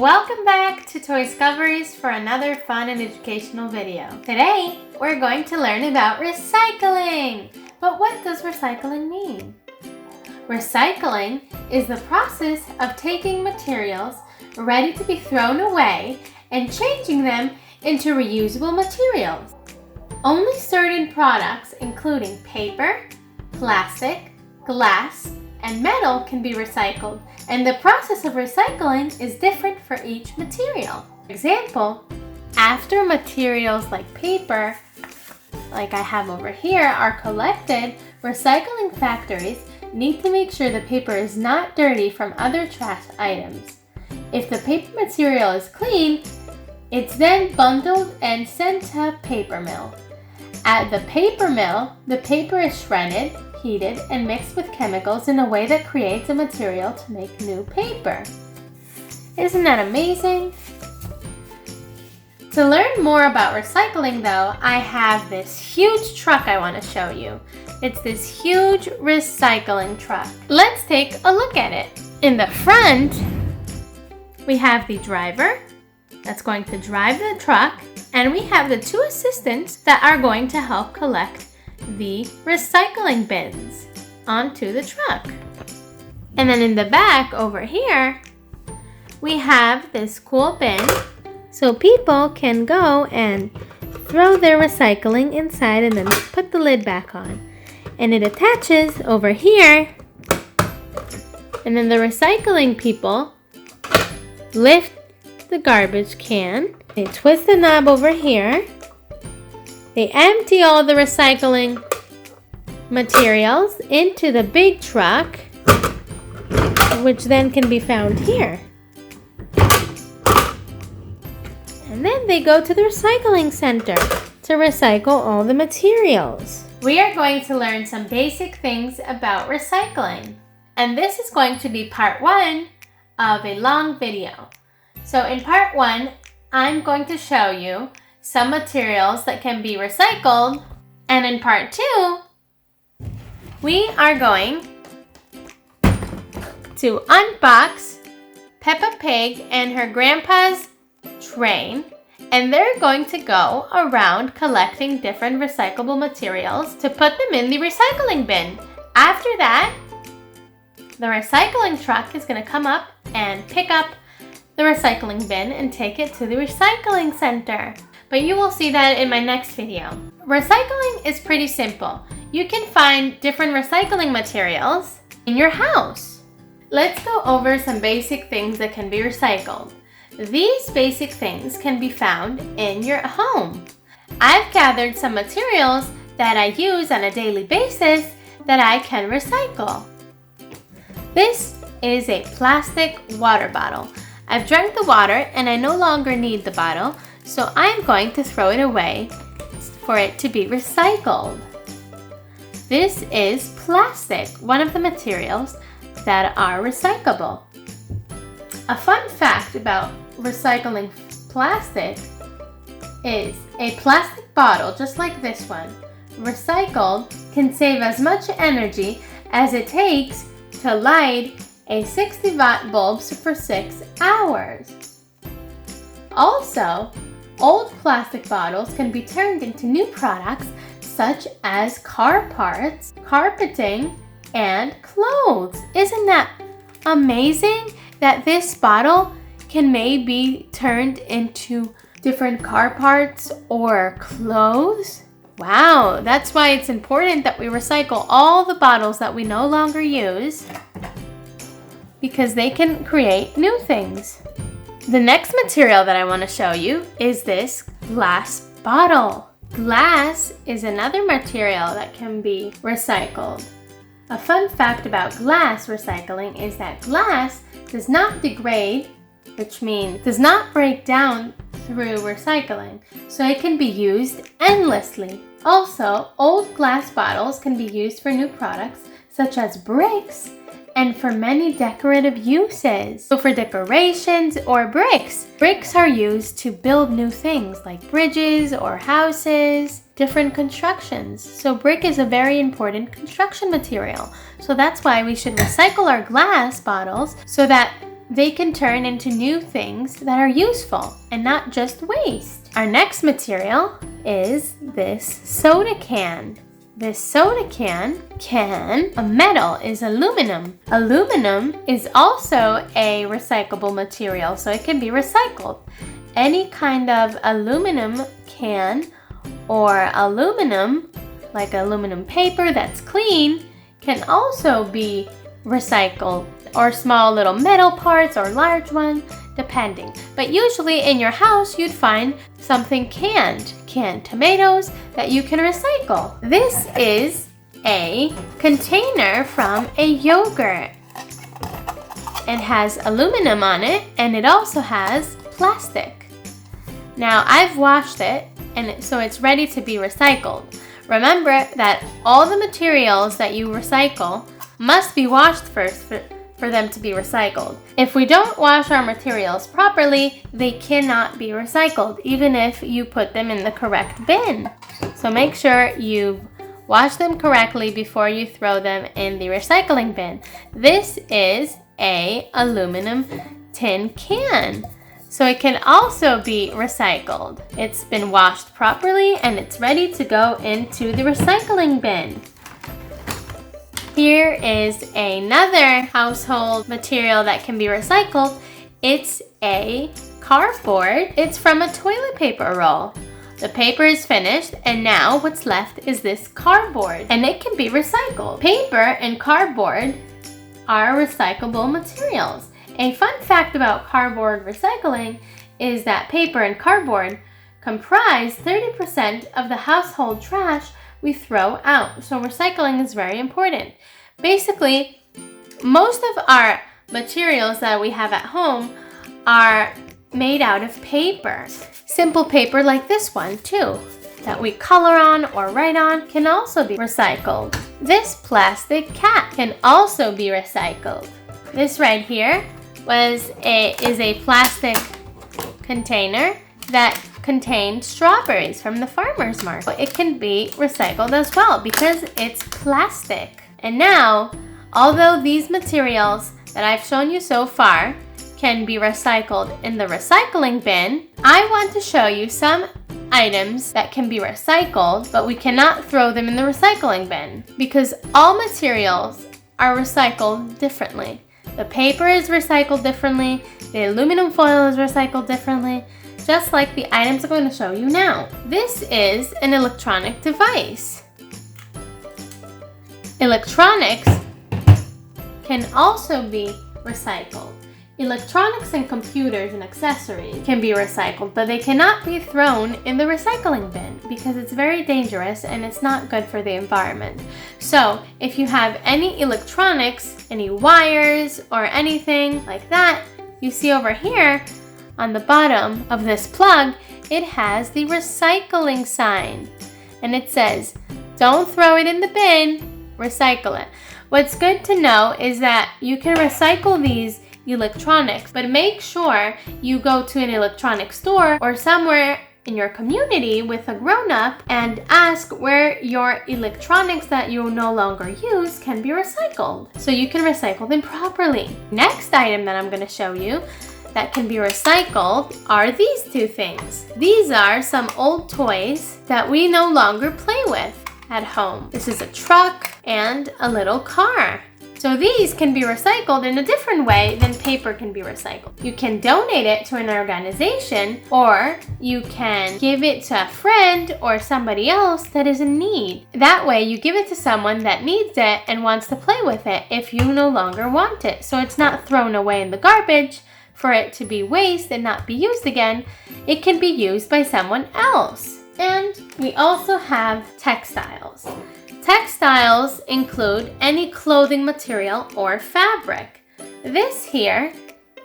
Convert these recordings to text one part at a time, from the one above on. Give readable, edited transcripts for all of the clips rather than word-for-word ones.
Welcome back to Toyscoveries for another fun and educational video. Today, we're going to learn about recycling. But what does recycling mean? Recycling is the process of taking materials ready to be thrown away and changing them into reusable materials. Only certain products, including paper, plastic, glass, and metal can be recycled, and the process of recycling is different for each material. For example, after materials like paper, like I have over here, are collected, recycling factories need to make sure the paper is not dirty from other trash items. If the paper material is clean, it's then bundled and sent to a paper mill. At the paper mill, the paper is shredded, heated, and mixed with chemicals in a way that creates a material to make new paper. Isn't that amazing? To learn more about recycling though, I have this huge truck I want to show you. It's this huge recycling truck. Let's take a look at it. In the front, we have the driver that's going to drive the truck, and we have the two assistants that are going to help collect the recycling bins onto the truck. And then in the back over here, we have this cool bin so people can go and throw their recycling inside and then put the lid back on. And it attaches over here, and then the recycling people lift the garbage can. They twist the knob over here. They empty all the recycling materials into the big truck, which then can be found here. And then they go to the recycling center to recycle all the materials. We are going to learn some basic things about recycling. And this is going to be part 1 of a long video. So in part 1, I'm going to show you some materials that can be recycled. And in part 2, we are going to unbox Peppa Pig and her grandpa's train. And they're going to go around collecting different recyclable materials to put them in the recycling bin. After that, the recycling truck is going to come up and pick up the recycling bin and take it to the recycling center. But you will see that in my next video. Recycling is pretty simple. You can find different recycling materials in your house. Let's go over some basic things that can be recycled. These basic things can be found in your home. I've gathered some materials that I use on a daily basis that I can recycle. This is a plastic water bottle. I've drank the water and I no longer need the bottle, so I'm going to throw it away for it to be recycled. This is plastic, one of the materials that are recyclable. A fun fact about recycling plastic is a plastic bottle, just like this one, recycled, can save as much energy as it takes to light a 60-watt bulb for 6 hours. Also, old plastic bottles can be turned into new products such as car parts, carpeting, and clothes. Isn't that amazing that this bottle can maybe turned into different car parts or clothes? Wow, that's why it's important that we recycle all the bottles that we no longer use, because they can create new things. The next material that I want to show you is this glass bottle. Glass is another material that can be recycled. A fun fact about glass recycling is that glass does not degrade, which means does not break down through recycling, so it can be used endlessly. Also, old glass bottles can be used for new products such as bricks and for many decorative uses. So for decorations or bricks, bricks are used to build new things like bridges or houses, different constructions. So brick is a very important construction material. So that's why we should recycle our glass bottles so that they can turn into new things that are useful and not just waste. Our next material is this soda can. This soda can, a metal is aluminum. Aluminum is also a recyclable material, so it can be recycled. Any kind of aluminum can or aluminum, like aluminum paper that's clean, can also be recycled, or small little metal parts or large one, depending. But usually in your house you'd find something canned tomatoes that you can recycle. This is a container from a yogurt. It has aluminum on it and it also has plastic. Now I've washed it and so it's ready to be recycled. Remember that all the materials that you recycle must be washed first for them to be recycled. If we don't wash our materials properly, they cannot be recycled, even if you put them in the correct bin. So make sure you wash them correctly before you throw them in the recycling bin. This is a aluminum tin can, so it can also be recycled. It's been washed properly and it's ready to go into the recycling bin. Here is another household material that can be recycled. It's a cardboard. It's from a toilet paper roll. The paper is finished and now what's left is this cardboard and it can be recycled. Paper and cardboard are recyclable materials. A fun fact about cardboard recycling is that paper and cardboard comprise 30% of the household trash we throw out. So recycling is very important. Basically, most of our materials that we have at home are made out of paper. Simple paper like this one too, that we color on or write on, can also be recycled. This plastic cap can also be recycled. This right here is a plastic container that contained strawberries from the farmer's market. It can be recycled as well because it's plastic. And now, although these materials that I've shown you so far can be recycled in the recycling bin, I want to show you some items that can be recycled, but we cannot throw them in the recycling bin because all materials are recycled differently. The paper is recycled differently, the aluminum foil is recycled differently, just like the items I'm going to show you now. This is an electronic device. Electronics can also be recycled. Electronics and computers and accessories can be recycled, but they cannot be thrown in the recycling bin because it's very dangerous and it's not good for the environment. So if you have any electronics, any wires or anything like that, you see over here on the bottom of this plug, it has the recycling sign and it says, don't throw it in the bin, recycle it. What's good to know is that you can recycle these electronics, but make sure you go to an electronic store or somewhere in your community with a grown-up and ask where your electronics that you no longer use can be recycled so you can recycle them properly. Next item that I'm going to show you that can be recycled are these two things. These are some old toys that we no longer play with at home. This is a truck and a little car. So these can be recycled in a different way than paper can be recycled. You can donate it to an organization or you can give it to a friend or somebody else that is in need. That way you give it to someone that needs it and wants to play with it if you no longer want it. So it's not thrown away in the garbage for it to be waste and not be used again. It can be used by someone else. And we also have textiles. Textiles include any clothing material or fabric. This here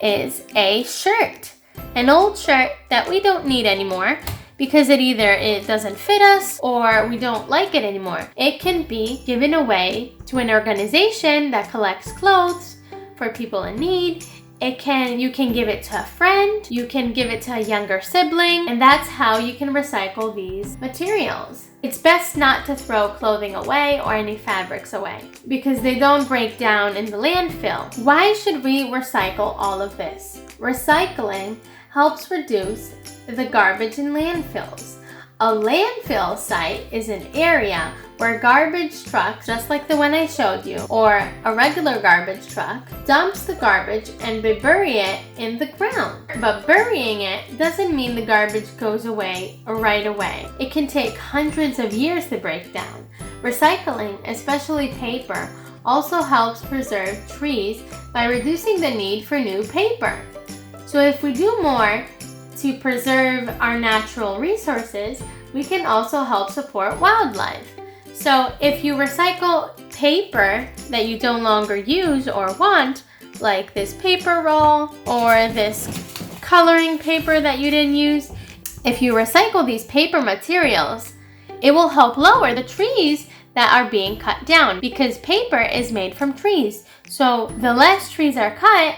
is a shirt, an old shirt that we don't need anymore because it doesn't fit us or we don't like it anymore. It can be given away to an organization that collects clothes for people in need. You can give it to a friend, you can give it to a younger sibling, and that's how you can recycle these materials. It's best not to throw clothing away or any fabrics away because they don't break down in the landfill. Why should we recycle all of this? Recycling helps reduce the garbage in landfills. A landfill site is an area where garbage trucks, just like the one I showed you, or a regular garbage truck, dumps the garbage and they bury it in the ground. But burying it doesn't mean the garbage goes away right away. It can take hundreds of years to break down. Recycling, especially paper, also helps preserve trees by reducing the need for new paper. So if we do more to preserve our natural resources, we can also help support wildlife. So if you recycle paper that you no longer use or want, like this paper roll or this coloring paper that you didn't use, if you recycle these paper materials, it will help lower the trees that are being cut down because paper is made from trees. So the less trees are cut,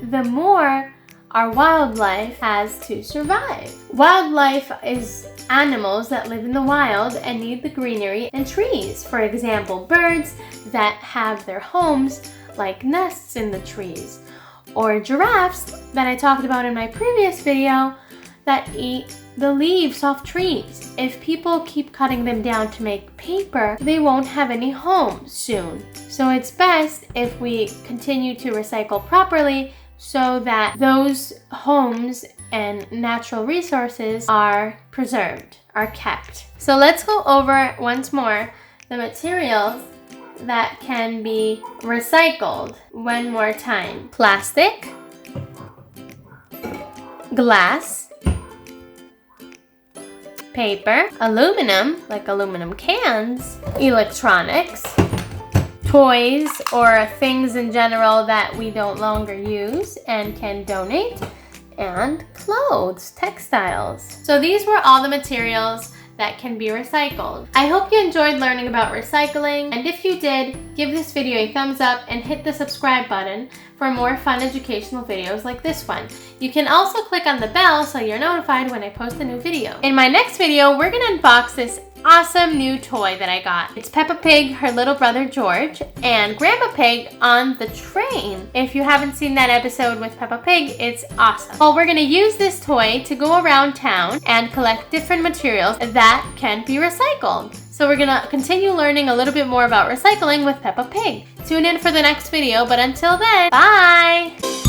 the more our wildlife has to survive. Wildlife is animals that live in the wild and need the greenery and trees. For example, birds that have their homes like nests in the trees, or giraffes that I talked about in my previous video that eat the leaves off trees. If people keep cutting them down to make paper, they won't have any homes soon. So it's best if we continue to recycle properly so that those homes and natural resources are preserved, are kept. So let's go over once more the materials that can be recycled one more time. Plastic, glass, paper, aluminum, like aluminum cans, electronics, toys or things in general that we don't longer use and can donate, and clothes, textiles. So these were all the materials that can be recycled. I hope you enjoyed learning about recycling, and if you did, give this video a thumbs up and hit the subscribe button for more fun educational videos like this one. You can also click on the bell so you're notified when I post a new video. In my next video, we're gonna unbox this awesome new toy that I got. It's Peppa Pig, her little brother George, and Grandpa Pig on the train. If you haven't seen that episode with Peppa Pig, it's awesome. Well, we're gonna use this toy to go around town and collect different materials that can be recycled. So we're gonna continue learning a little bit more about recycling with Peppa Pig. Tune in for the next video, but until then, bye!